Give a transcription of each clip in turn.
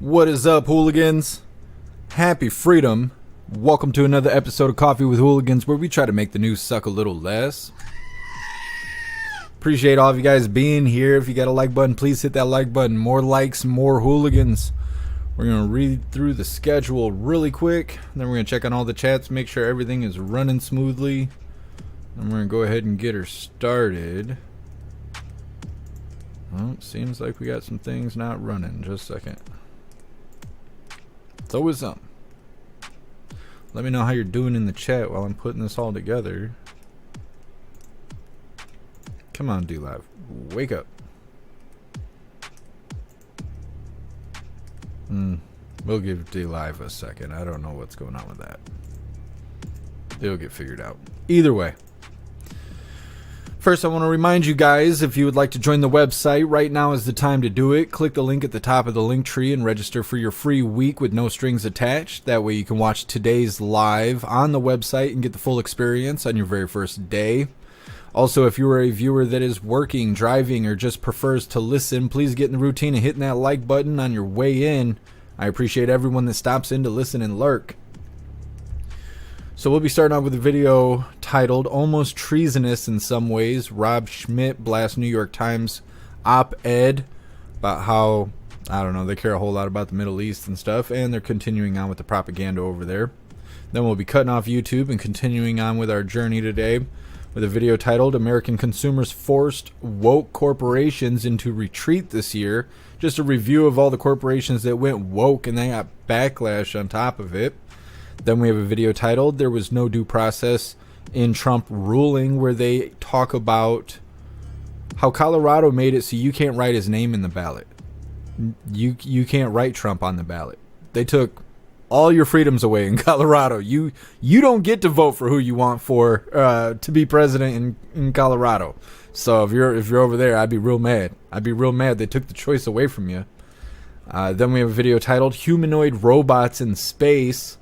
What is up, hooligans? Happy freedom. Welcome to another episode of Coffee with Hooligans, where we try to make the news suck a little less. Appreciate all of you guys being here. If you got a like button, please hit that like button. More likes, more hooligans. We're going to read through the schedule really quick. Then we're going to check on all the chats, make sure everything is running smoothly. And we're going to go ahead and get her started. Well, seems like we got some things not running. Just a second. It's always something. Let me know how you're doing in the chat while I'm putting this all together. Come on, D-Live. Wake up. We'll give D-Live a second. I don't know what's going on with that. It'll get figured out. Either way. First, I want to remind you guys, if you would like to join the website, right now is the time to do it. Click the link at the top of the link tree and register for your free week with no strings attached. That way you can watch today's live on the website and get the full experience on your very first day. Also, if you are a viewer that is working, driving, or just prefers to listen, please get in the routine of hitting that like button on your way in. I appreciate everyone that stops in to listen and lurk. So we'll be starting off with a video titled Almost Treasonous in Some Ways. Rob Schmidt blasts New York Times op-ed about how, I don't know, they care a whole lot about the Middle East and stuff, and they're continuing on with the propaganda over there. Then we'll be cutting off YouTube and continuing on with our journey today with a video titled American Consumers Forced Woke Corporations into Retreat This Year. Just a review of all the corporations that went woke and they got backlash on top of it. Then we have a video titled There Was No Due Process in Trump Ruling, where they talk about how Colorado made it so you can't write his name in the ballot. You can't write Trump on the ballot. They took all your freedoms away in Colorado. You don't get to vote for who you want for to be president in Colorado. So if you're over there, I'd be real mad. I'd be real mad they took the choice away from you. Then we have a video titled Humanoid Robots in Space.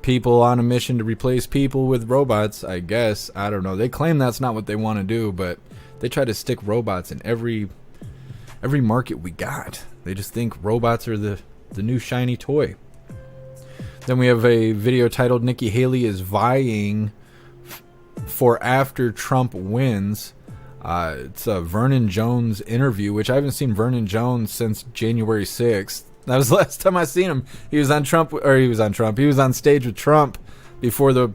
People on a mission to replace people with robots, I guess. I don't know. They claim that's not what they want to do, but they try to stick robots in every market we got. They just think robots are the new shiny toy. Then we have a video titled Nikki Haley is vying for after Trump wins. It's a Vernon Jones interview, which I haven't seen Vernon Jones since January 6th. That was the last time I seen him. He was on stage with Trump before the,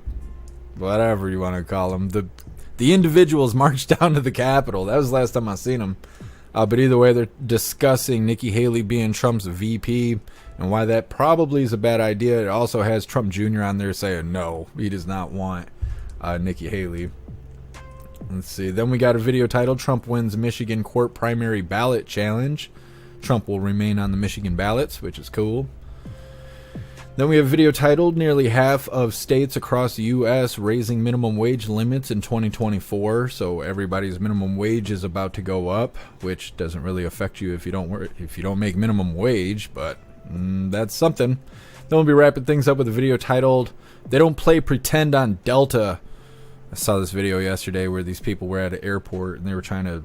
whatever you want to call him, the individuals marched down to the Capitol. That was the last time I seen him. But either way, they're discussing Nikki Haley being Trump's VP and why that probably is a bad idea. It also has Trump Jr. on there saying no, he does not want Nikki Haley. Let's see. Then we got a video titled Trump Wins Michigan Court Primary Ballot Challenge. Trump will remain on the Michigan ballots, which is cool. Then we have a video titled Nearly Half of States Across the U.S. Raising Minimum Wage Limits in 2024. So everybody's minimum wage is about to go up, which doesn't really affect you if you don't make minimum wage, but that's something. Then we'll be wrapping things up with a video titled They Don't Play Pretend on Delta. I saw this video yesterday where these people were at an airport and they were trying to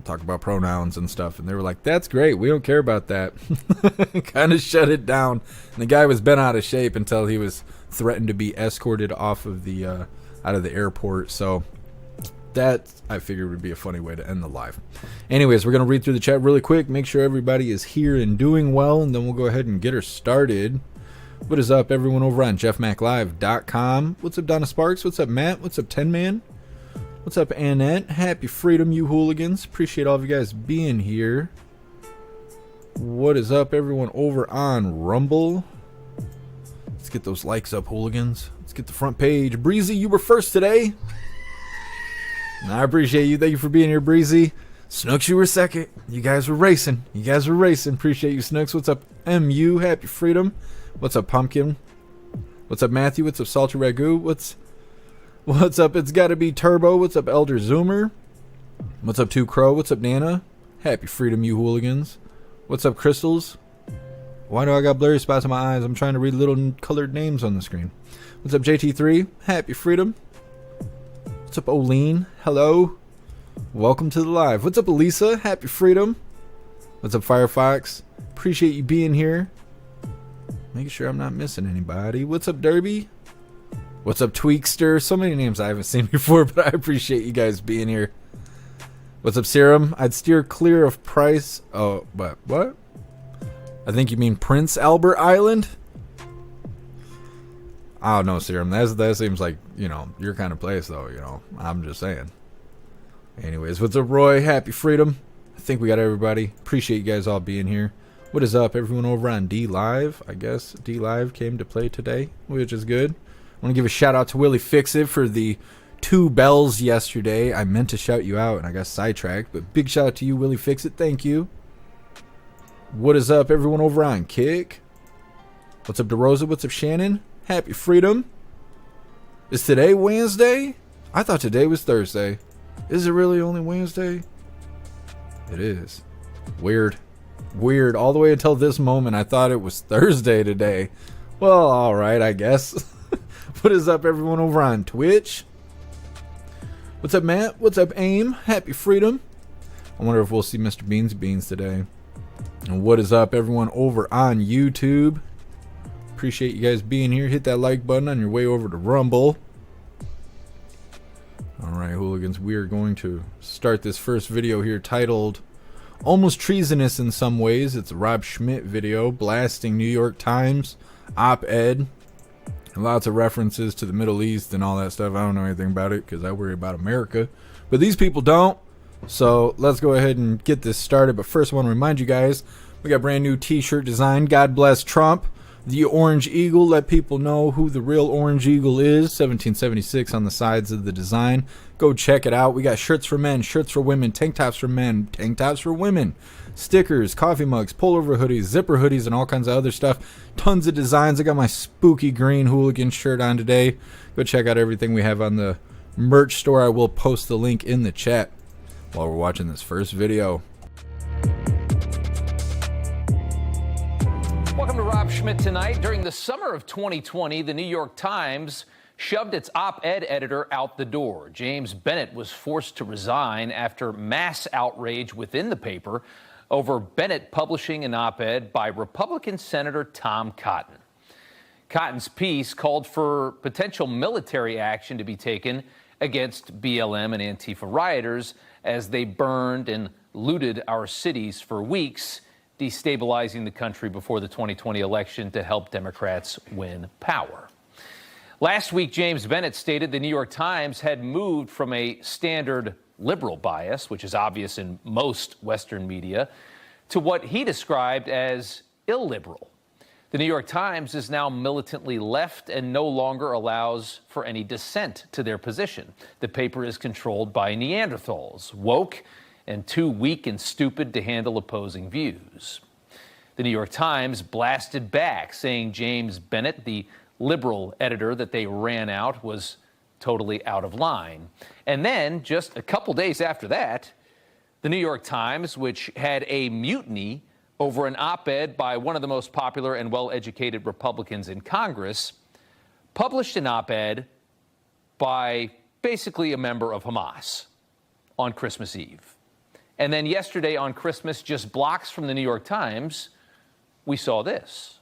talk about pronouns and stuff, and they were like, that's great, we don't care about that. Kind of shut it down. And the guy was bent out of shape until he was threatened to be escorted off of the out of the airport. So that, I figured, would be a funny way to end the live. Anyways, we're going to read through the chat really quick, make sure everybody is here and doing well, and then we'll go ahead and get her started. What is up, everyone over on jeffmaclive.com? What's up, Donna Sparks? What's up, Matt? What's up, 10 Man? What's up, Annette? Happy freedom, you hooligans. Appreciate all of you guys being here. What is up, everyone over on Rumble? Let's get those likes up, hooligans. Let's get the front page. Breezy, you were first today. I appreciate you. Thank you for being here, Breezy. Snooks, you were second. You guys were racing. Appreciate you, Snooks. What's up, MU? Happy freedom. What's up, Pumpkin? What's up, Matthew? What's up, Salty Ragu? What's up, It's Gotta Be Turbo? What's up, Elder Zoomer? What's up, Two Crow? What's up, Nana? Happy freedom, you hooligans. What's up, Crystals? Why do I got blurry spots in my eyes? I'm trying to read little colored names on the screen. What's up, JT3? Happy freedom. What's up, Oline? Hello. Welcome to the live. What's up, Elisa? Happy freedom. What's up, Firefox? Appreciate you being here. Making sure I'm not missing anybody. What's up, Derby? What's up, Tweakster? So many names I haven't seen before, but I appreciate you guys being here. What's up, Serum? I'd steer clear of Price. Oh, but what? I think you mean Prince Albert Island? I don't know, Serum. That seems like, your kind of place, though, I'm just saying. Anyways, what's up, Roy? Happy freedom. I think we got everybody. Appreciate you guys all being here. What is up, everyone over on D Live? I guess D Live came to play today, which is good. I want to give a shout out to Willie Fixit for the 2 bells yesterday. I meant to shout you out and I got sidetracked, but big shout out to you, Willie Fixit. Thank you. What is up, everyone over on Kick? What's up, DeRosa? What's up, Shannon? Happy freedom. Is today Wednesday? I thought today was Thursday. Is it really only Wednesday? It is. Weird. All the way until this moment, I thought it was Thursday today. Well, alright, I guess. What is up, everyone over on Twitch? What's up, Matt? What's up, AIM? Happy freedom. I wonder if we'll see Mr. Beans Beans today. And what is up, everyone over on YouTube? Appreciate you guys being here. Hit that like button on your way over to Rumble. Alright, Hooligans, we are going to start this first video here titled Almost Treasonous in Some Ways. It's a Rob Schmidt video blasting New York Times op-ed. Lots of references to the Middle East and all that stuff. I don't know anything about it because I worry about America. But these people don't. So let's go ahead and get this started. But first I want to remind you guys, we got a brand new t-shirt design. God bless Trump. The Orange Eagle. Let people know who the real Orange Eagle is. 1776 on the sides of the design. Go check it out. We got shirts for men, shirts for women, tank tops for men, tank tops for women, stickers, coffee mugs, pullover hoodies, zipper hoodies, and all kinds of other stuff. Tons of designs. I got my spooky green Hooligan shirt on today. Go check out everything we have on the merch store. I will post the link in the chat while we're watching this first video. Welcome to Rob Schmidt Tonight. During the summer of 2020, the New York Times shoved its op-ed editor out the door. James Bennett was forced to resign after mass outrage within the paper over Bennett publishing an op-ed by Republican Senator Tom Cotton. Cotton's piece called for potential military action to be taken against BLM and Antifa rioters as they burned and looted our cities for weeks, destabilizing the country before the 2020 election to help Democrats win power. Last week, James Bennett stated the New York Times had moved from a standard liberal bias, which is obvious in most Western media, to what he described as illiberal. The New York Times is now militantly left and no longer allows for any dissent to their position. The paper is controlled by Neanderthals, woke and too weak and stupid to handle opposing views. The New York Times blasted back, saying James Bennett, the liberal editor that they ran out, was totally out of line. And then, just a couple days after that, the New York Times, which had a mutiny over an op-ed by one of the most popular and well-educated Republicans in Congress, published an op-ed by basically a member of Hamas on Christmas Eve. And then yesterday on Christmas, just blocks from the New York Times, we saw this.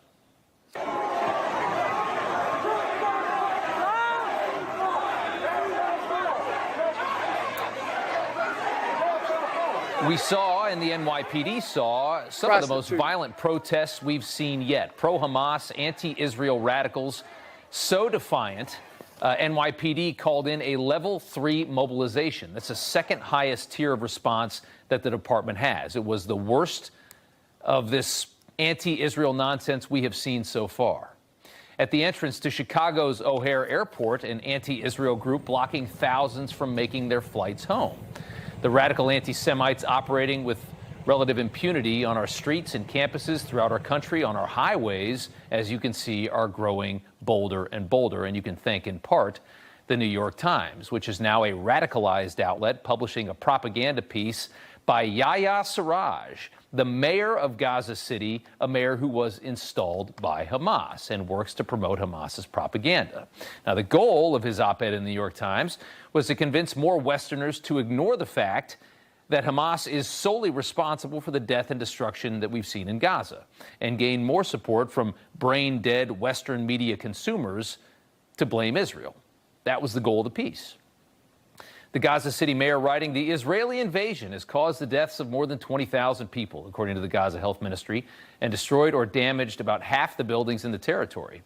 We saw, and the NYPD saw, some of the most violent protests we've seen yet. Pro-Hamas, anti-Israel radicals, so defiant, NYPD called in a level 3 mobilization. That's the second highest tier of response that the department has. It was the worst of this anti-Israel nonsense we have seen so far. At the entrance to Chicago's O'Hare Airport, an anti-Israel group blocking thousands from making their flights home. The radical anti-Semites operating with relative impunity on our streets and campuses throughout our country, on our highways, as you can see, are growing bolder and bolder. And you can thank, in part, the New York Times, which is now a radicalized outlet publishing a propaganda piece by Yahya Sarraj, the mayor of Gaza City, a mayor who was installed by Hamas and works to promote Hamas's propaganda. Now, the goal of his op-ed in the New York Times was to convince more Westerners to ignore the fact that Hamas is solely responsible for the death and destruction that we've seen in Gaza, and gain more support from brain-dead Western media consumers to blame Israel. That was the goal of the piece. The Gaza City mayor writing, the Israeli invasion has caused the deaths of more than 20,000 people, according to the Gaza Health Ministry, and destroyed or damaged about half the buildings in the territory.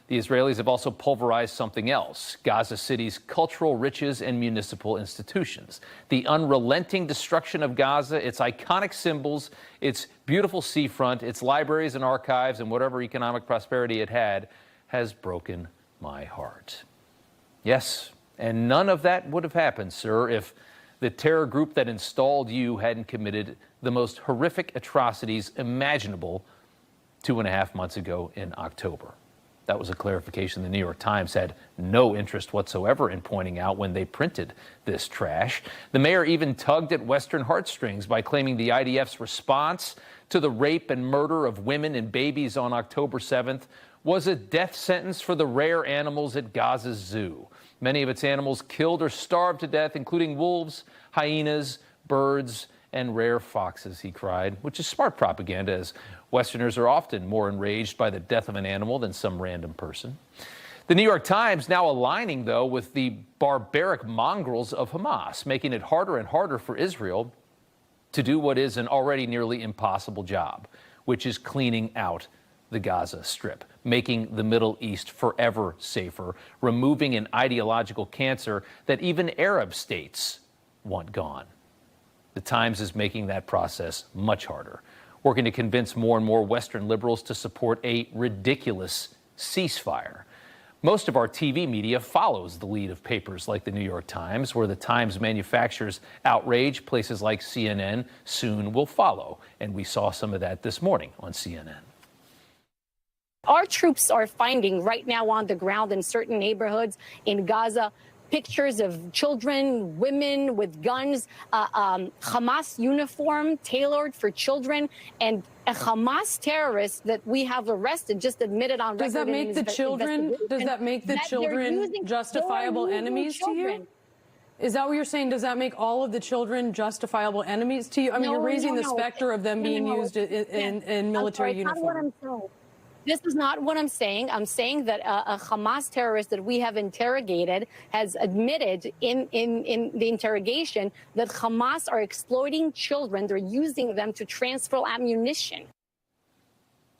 The Israelis have also pulverized something else, Gaza City's cultural riches and municipal institutions. The unrelenting destruction of Gaza, its iconic symbols, its beautiful seafront, its libraries and archives, and whatever economic prosperity it had, has broken my heart. Yes, and none of that would have happened, sir, if the terror group that installed you hadn't committed the most horrific atrocities imaginable 2.5 months ago in October. That was a clarification the New York Times had no interest whatsoever in pointing out when they printed this trash. The mayor even tugged at Western heartstrings by claiming the IDF's response to the rape and murder of women and babies on October 7th was a death sentence for the rare animals at Gaza's zoo. Many of its animals killed or starved to death, including wolves, hyenas, birds, and rare foxes, he cried, which is smart propaganda, as Westerners are often more enraged by the death of an animal than some random person. The New York Times now aligning, though, with the barbaric mongrels of Hamas, making it harder and harder for Israel to do what is an already nearly impossible job, which is cleaning out the Gaza Strip, making the Middle East forever safer, removing an ideological cancer that even Arab states want gone. The Times is making that process much harder, working to convince more and more Western liberals to support a ridiculous ceasefire. Most of our TV media follows the lead of papers like the New York Times, where the Times manufactures outrage. Places like CNN soon will follow, and we saw some of that this morning on CNN. Our troops are finding right now on the ground in certain neighborhoods in Gaza pictures of children, women with guns, Hamas uniform tailored for children, and a Hamas terrorist that we have arrested just admitted on record. Does that make the children? Does that make the children justifiable enemies to you? Is that what you're saying? Does that make all of the children justifiable enemies to you? I mean, you're raising the specter of them being used in military uniform. This is not what I'm saying. I'm saying that a Hamas terrorist that we have interrogated has admitted in the interrogation that Hamas are exploiting children. They're using them to transfer ammunition.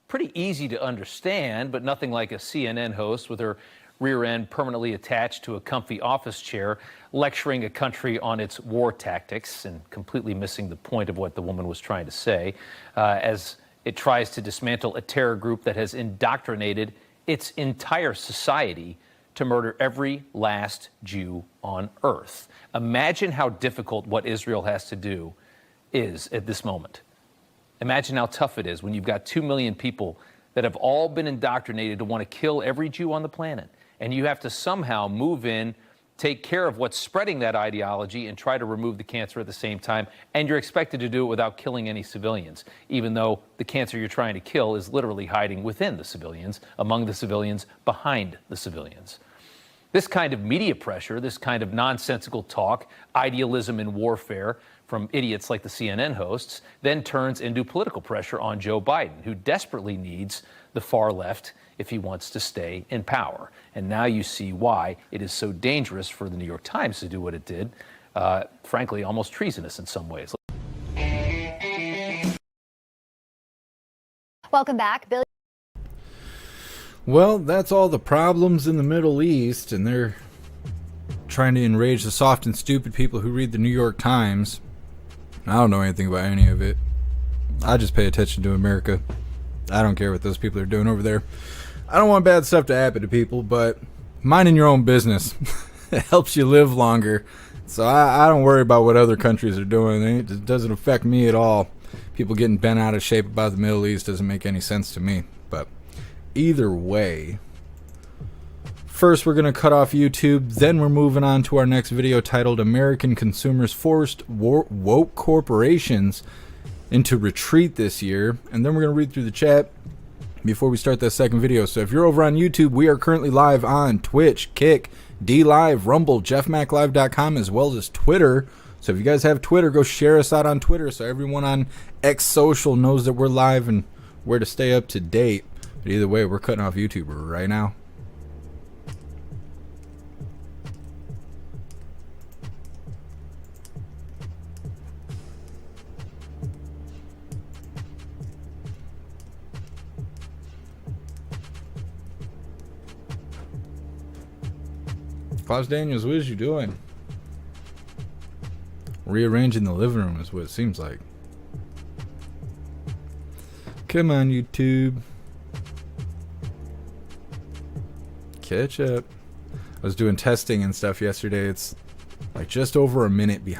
Pretty easy to understand, but nothing like a CNN host with her rear end permanently attached to a comfy office chair, lecturing a country on its war tactics and completely missing the point of what the woman was trying to say, as it tries to dismantle a terror group that has indoctrinated its entire society to murder every last Jew on earth. Imagine how difficult what Israel has to do is at this moment. Imagine how tough it is when you've got 2 million people that have all been indoctrinated to want to kill every Jew on the planet, and you have to somehow move in, take care of what's spreading that ideology, and try to remove the cancer at the same time. And you're expected to do it without killing any civilians, even though the cancer you're trying to kill is literally hiding within the civilians, among the civilians, behind the civilians. This kind of media pressure, this kind of nonsensical talk, idealism in warfare from idiots like the CNN hosts, then turns into political pressure on Joe Biden, who desperately needs the far left if he wants to stay in power. And now you see why it is so dangerous for the New York Times to do what it did, frankly, almost treasonous in some ways. Welcome back, Bill. Well, that's all the problems in the Middle East, and they're trying to enrage the soft and stupid people who read the New York Times. I don't know anything about any of it. I just pay attention to America. I don't care what those people are doing over there. I don't want bad stuff to happen to people, but minding your own business it helps you live longer. So I don't worry about what other countries are doing. It doesn't affect me at all. People getting bent out of shape about the Middle East doesn't make any sense to me. But either way, first we're going to cut off YouTube, then we're moving on to our next video titled American Consumers Forced Woke Corporations into Retreat This Year. And then we're going to read through the chat, before we start that second video. So if you're over on YouTube, we are currently live on Twitch, Kick, DLive, Rumble, jeffmaclive.com, as well as Twitter. So if you guys have Twitter, go share us out on Twitter so everyone on X Social knows that we're live and where to stay up to date. But either way, we're cutting off YouTube right now. Klaus Daniels, what is you doing? Rearranging the living room is what it seems like. Come on, YouTube. Catch up. I was doing testing and stuff yesterday. It's like just over a minute behind.